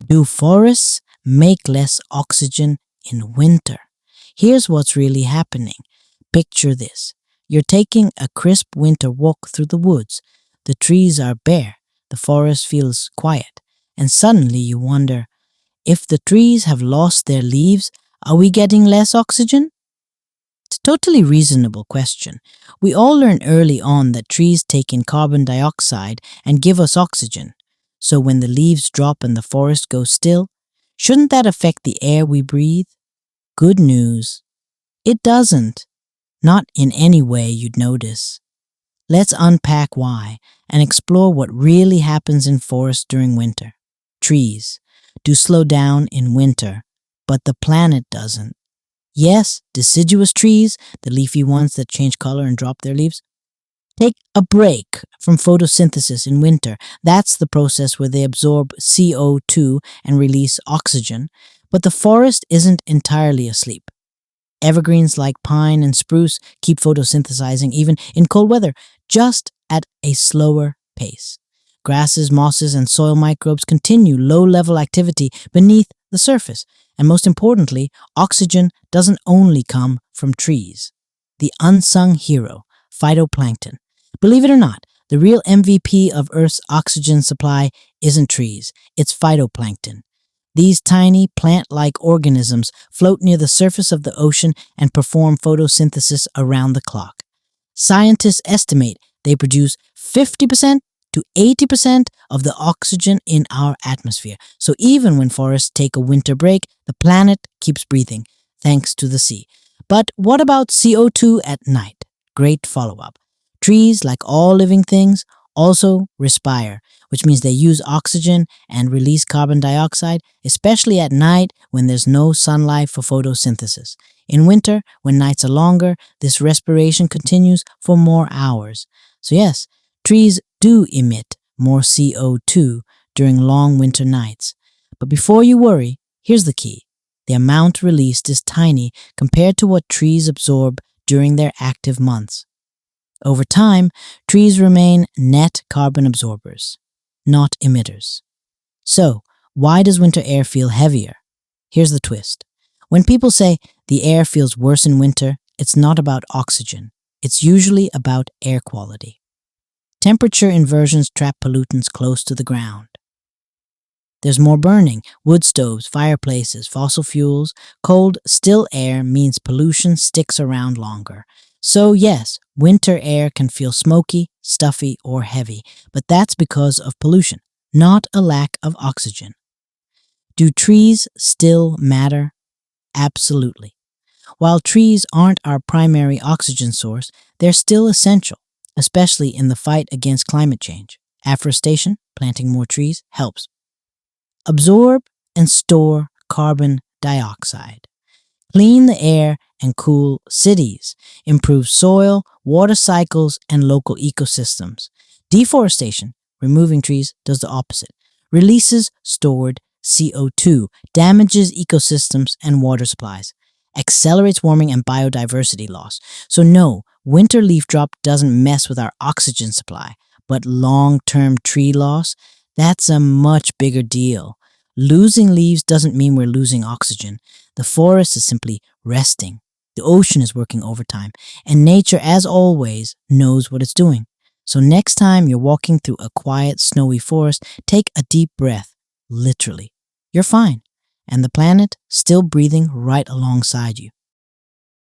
Do forests make less oxygen in winter? Here's what's really happening. Picture this. You're taking a crisp winter walk through the woods. The trees are bare, the forest feels quiet, and suddenly you wonder, if the trees have lost their leaves, are we getting less oxygen? It's a totally reasonable question. We all learn early on that trees take in carbon dioxide and give us oxygen. So when the leaves drop and the forest goes still, shouldn't that affect the air we breathe? Good news. It doesn't. Not in any way you'd notice. Let's unpack why and explore what really happens in forests during winter. Trees do slow down in winter, but the planet doesn't. Yes, deciduous trees, the leafy ones that change color and drop their leaves, take a break from photosynthesis in winter. That's the process where they absorb CO2 and release oxygen. But the forest isn't entirely asleep. Evergreens like pine and spruce keep photosynthesizing even in cold weather, just at a slower pace. Grasses, mosses, and soil microbes continue low-level activity beneath the surface. And most importantly, oxygen doesn't only come from trees. The unsung hero, phytoplankton. Believe it or not, the real MVP of Earth's oxygen supply isn't trees, it's phytoplankton. These tiny plant-like organisms float near the surface of the ocean and perform photosynthesis around the clock. Scientists estimate they produce 50% to 80% of the oxygen in our atmosphere. So even when forests take a winter break, the planet keeps breathing, thanks to the sea. But what about CO2 at night? Great follow-up. Trees, like all living things, also respire, which means they use oxygen and release carbon dioxide, especially at night when there's no sunlight for photosynthesis. In winter, when nights are longer, this respiration continues for more hours. So yes, trees do emit more CO2 during long winter nights. But before you worry, here's the key. The amount released is tiny compared to what trees absorb during their active months. Over time, trees remain net carbon absorbers, not emitters. So, why does winter air feel heavier? Here's the twist. When people say the air feels worse in winter, it's not about oxygen. It's usually about air quality. Temperature inversions trap pollutants close to the ground. There's more burning, wood stoves, fireplaces, fossil fuels. Cold, still air means pollution sticks around longer. So yes, winter air can feel smoky, stuffy, or heavy, but that's because of pollution, not a lack of oxygen. Do trees still matter? Absolutely. While trees aren't our primary oxygen source, they're still essential, especially in the fight against climate change. Afforestation, planting more trees, helps. Absorb and store carbon dioxide. Clean the air and cool cities. Improve soil, water cycles, and local ecosystems. Deforestation, removing trees, does the opposite. Releases stored CO2, damages ecosystems and water supplies, accelerates warming and biodiversity loss. So no, winter leaf drop doesn't mess with our oxygen supply, but long-term tree loss, that's a much bigger deal. Losing leaves doesn't mean we're losing oxygen. The forest is simply resting. The ocean is working overtime, and nature, as always, knows what it's doing. So next time you're walking through a quiet, snowy forest, take a deep breath, literally. You're fine, and the planet still breathing right alongside you.